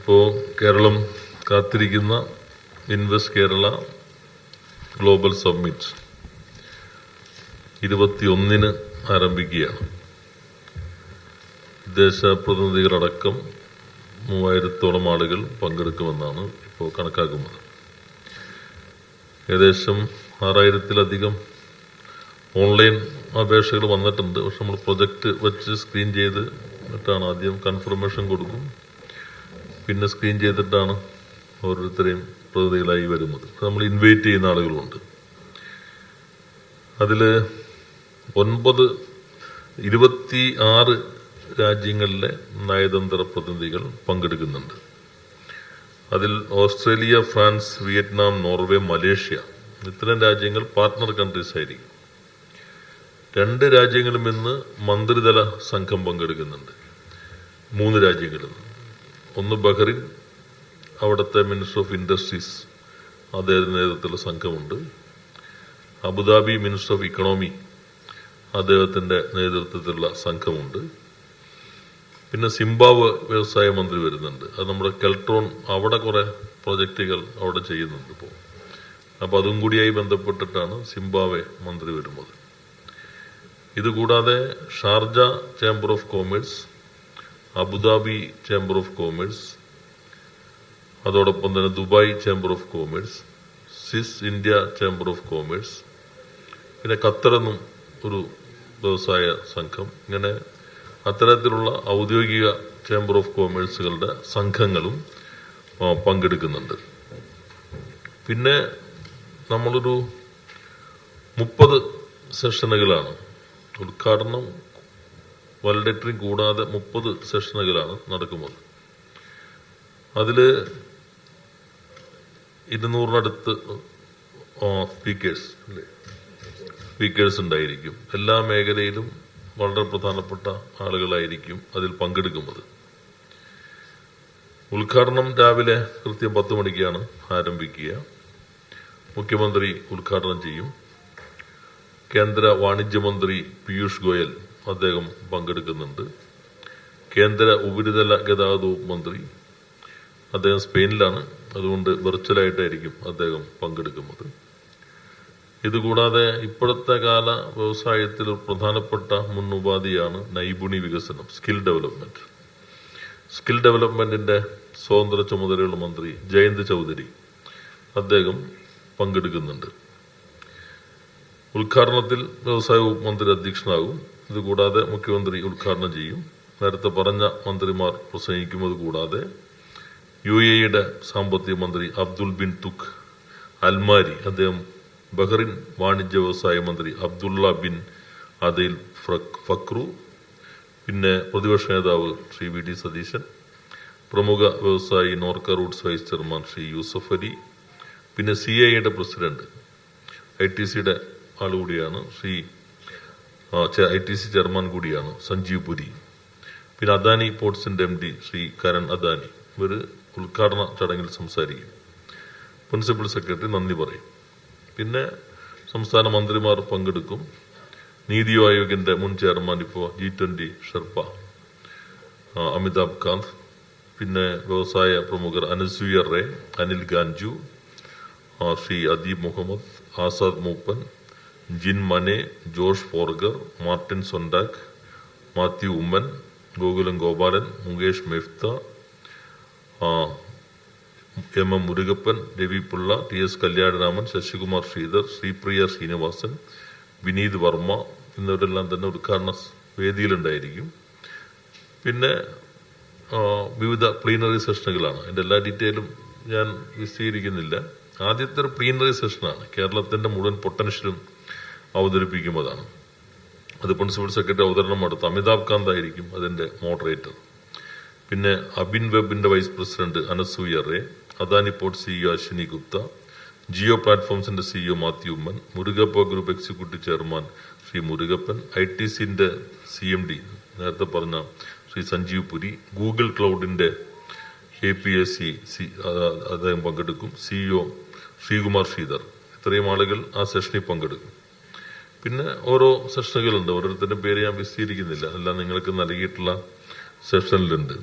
ഇപ്പോൾ കേരളം കാത്തിരിക്കുന്ന invest Kerala global summit 21 ആരംഭിക്കുകയാണ്. വിദേശ പ്രതിനിധികളടക്കം 3000-ഓളം ആളുകൾ പങ്കെടുക്കുമെന്നാണ് ഇപ്പോൾ കണക്കാക്കുന്നത്. ഏകദേശം 6000-ലധികം ഓൺലൈൻ അപേക്ഷകൾ വന്നിട്ടുണ്ട്. പക്ഷെ നമ്മൾ പ്രൊജക്ട് വെച്ച് സ്ക്രീൻ ചെയ്തിട്ടാണ് ആദ്യം കൺഫർമേഷൻ കൊടുക്കും, പിന്നെ സ്ക്രീൻ ചെയ്തിട്ടാണ് ഓരോരുത്തരെയും പ്രതിനിധികളായി വരുന്നത്. നമ്മൾ ഇൻവൈറ്റ് ചെയ്യുന്ന ആളുകളുണ്ട്. അതിൽ 26 രാജ്യങ്ങളിലെ നയതന്ത്ര പ്രതിനിധികൾ പങ്കെടുക്കുന്നുണ്ട്. അതിൽ Australia, France, Vietnam, Norway, Malaysia ഇത്തരം രാജ്യങ്ങൾ പാർട്ട്ണർ കൺട്രീസ് ആയിരിക്കും. 2 രാജ്യങ്ങളും ഇന്ന് മന്ത്രിതല സംഘം പങ്കെടുക്കുന്നുണ്ട്. 3 രാജ്യങ്ങളിൽ നിന്ന്. ഒന്ന് ബഹ്റിൻ, അവിടുത്തെ മിനിസ്റ്റർ ഓഫ് ഇൻഡസ്ട്രീസ്, അദ്ദേഹത്തിന്റെ നേതൃത്വത്തിലുള്ള സംഘമുണ്ട്. അബുദാബി മിനിസ്റ്റർ ഓഫ് ഇക്കണോമി, അദ്ദേഹത്തിന്റെ നേതൃത്വത്തിലുള്ള സംഘമുണ്ട്. പിന്നെ സിംബാബ്വെ വ്യവസായ മന്ത്രി വരുന്നുണ്ട്. അത് നമ്മുടെ കെൽട്രോൺ, അവിടെ കുറെ പ്രൊജക്റ്റുകൾ അവിടെ ചെയ്യുന്നുണ്ട് ഇപ്പോൾ. അപ്പൊ അതും കൂടിയായി ബന്ധപ്പെട്ടിട്ടാണ് സിംബാബ്വെ മന്ത്രി വരുന്നത്. ഇതുകൂടാതെ Sharjah chamber of commerce, Abu Dhabi chamber of commerce, അതോടൊപ്പം തന്നെ Dubai chamber of commerce, Swiss India chamber of commerce, പിന്നെ ഖത്തറെന്നും ഒരു വ്യവസായ സംഘം, ഇങ്ങനെ അത്തരത്തിലുള്ള ഔദ്യോഗിക ചേംബർ ഓഫ് കോമേഴ്സുകളുടെ സംഘങ്ങളും പങ്കെടുക്കുന്നുണ്ട്. പിന്നെ നമ്മളൊരു 30 സെഷനുകളാണ് ഉദ്ഘാടനം വാലിഡേറ്ററിയും കൂടാതെ 30 സെഷനുകളാണ് നടക്കുന്നത്. അതില് 200-നടുത്ത് സ്പീക്കേഴ്സ് ഉണ്ടായിരിക്കും. എല്ലാ മേഖലയിലും വളരെ പ്രധാനപ്പെട്ട ആളുകളായിരിക്കും അതിൽ പങ്കെടുക്കുന്നത്. ഉദ്ഘാടനം രാവിലെ കൃത്യം 10 മണിക്കാണ് ആരംഭിക്കുക. മുഖ്യമന്ത്രി ഉദ്ഘാടനം ചെയ്യും. കേന്ദ്ര വാണിജ്യമന്ത്രി പീയൂഷ് ഗോയൽ അദ്ദേഹം പങ്കെടുക്കുന്നുണ്ട്. കേന്ദ്ര ഉപരിതല ഗതാഗത മന്ത്രി, അദ്ദേഹം സ്പെയിനിലാണ്, അതുകൊണ്ട് വെർച്വലായിട്ടായിരിക്കും അദ്ദേഹം പങ്കെടുക്കുന്നത്. ഇതുകൂടാതെ ഇപ്പോഴത്തെ കാല വ്യവസായത്തിൽ പ്രധാനപ്പെട്ട മുന്നുപാധിയാണ് നൈപുണി വികസനം, സ്കിൽ ഡെവലപ്മെന്റ്. സ്കിൽ ഡെവലപ്മെന്റിന്റെ സ്വതന്ത്ര ചുമതലയുള്ള മന്ത്രി ജയന്ത് ചൌധരി അദ്ദേഹം പങ്കെടുക്കുന്നുണ്ട്. ഉദ്ഘാടനത്തിൽ വ്യവസായ വകുപ്പ് മന്ത്രി അധ്യക്ഷനാകും. ഇതുകൂടാതെ മുഖ്യമന്ത്രി ഉദ്ഘാടനം ചെയ്യും. നേരത്തെ പറഞ്ഞ മന്ത്രിമാർ പ്രസംഗിക്കുന്നത് കൂടാതെ UAE-യുടെ സാമ്പത്തിക മന്ത്രി അബ്ദുൽ ബിൻ തുഖ് അൽമാരി, അദ്ദേഹം ബഹ്റിൻ വാണിജ്യ വ്യവസായ മന്ത്രി അബ്ദുള്ള ബിൻ അദൈൽ ഫക്രു, പിന്നെ പ്രതിപക്ഷ നേതാവ് ശ്രീ VD സതീശൻ, പ്രമുഖ വ്യവസായി നോർക്ക റൂട്ട്സ് വൈസ് ചെയർമാൻ ശ്രീ യൂസഫ് അലി, പിന്നെ CII-യുടെ പ്രസിഡന്റ്, ITC-യുടെ ആളുകൂടിയാണ് ITC ചെയർമാൻ കൂടിയാണ് സഞ്ജീവ് പുരി, പിന്നെ അദാനി പോർട്സിന്റെ MD ശ്രീ കരൺ അദാനി. ഇവർ ഉദ്ഘാടന ചടങ്ങിൽ സംസാരിക്കും. പ്രിൻസിപ്പൽ സെക്രട്ടറി നന്ദി പറയും. പിന്നെ സംസ്ഥാന മന്ത്രിമാർ പങ്കെടുക്കും. നീതി ആയോഗിന്റെ മുൻ ചെയർമാൻ, ഇപ്പോൾ G20 ഷെർപ്പ അമിതാഭ് കാന്ത്, പിന്നെ വ്യവസായ പ്രമുഖർ അനസൂയ റേ, അനിൽ ഗാൻജു, ശ്രീ അദീബ് മുഹമ്മദ്, ആസാദ് മൂപ്പൻ, ജിൻ മനെ, Josh Foerger, Martin Sonntag, Mathew Oommen, Gokulam Gopalan, Mukesh Mehta, MM Murugappan, Ravi Pillai, TS Kalyanaraman, Sasikumar Sridhar, Sripriya Srinivasan, Vineeth Varma എന്നിവരെല്ലാം തന്നെ ഉദ്ഘാടന വേദിയിലുണ്ടായിരിക്കും. പിന്നെ വിവിധ പ്ലീനറി സെഷനുകളാണ്. അതിന്റെ എല്ലാ ഡീറ്റെയിലും ഞാൻ വിശദീകരിക്കുന്നില്ല. ആദ്യത്തെ ഒരു പ്ലീനറി സെഷനാണ്. കേരളത്തിന്റെ മുഴുവൻ പൊട്ടൻഷ്യലും അവതരിപ്പിക്കുന്നതാണ്. അത് പ്രിൻസിപ്പൽ സെക്രട്ടറി അവതരണം നടത്തും. അമിതാഭ് കാന്ത് ആയിരിക്കും അതിന്റെ മോഡറേറ്റർ. പിന്നെ അബിൻ വെബിന്റെ vice president Anasuya Ray, Adani port CEO Ashwini Gupta, Jio പ്ലാറ്റ്ഫോംസിന്റെ CEO Mathew Oommen, Murugappa group executive chairman Shri Murugappan, ITC-ന്റെ CMD നേരത്തെ പറഞ്ഞ ശ്രീ സഞ്ജീവ് പുരി, ഗൂഗിൾ ക്ലൗഡിന്റെ APAC അദ്ദേഹം പങ്കെടുക്കും, CEO ശ്രീകുമാർ ശ്രീധർ. ഇത്രയും ആളുകൾ ആ സെഷനിൽ പങ്കെടുക്കും. പിന്നെ ഓരോ സെഷനുകളുണ്ട്. ഓരോരുത്തരുടെ പേര് ഞാൻ വിശദീകരിക്കുന്നില്ല, എല്ലാം നിങ്ങൾക്ക് നൽകിയിട്ടുള്ള സെഷനിലുണ്ട്.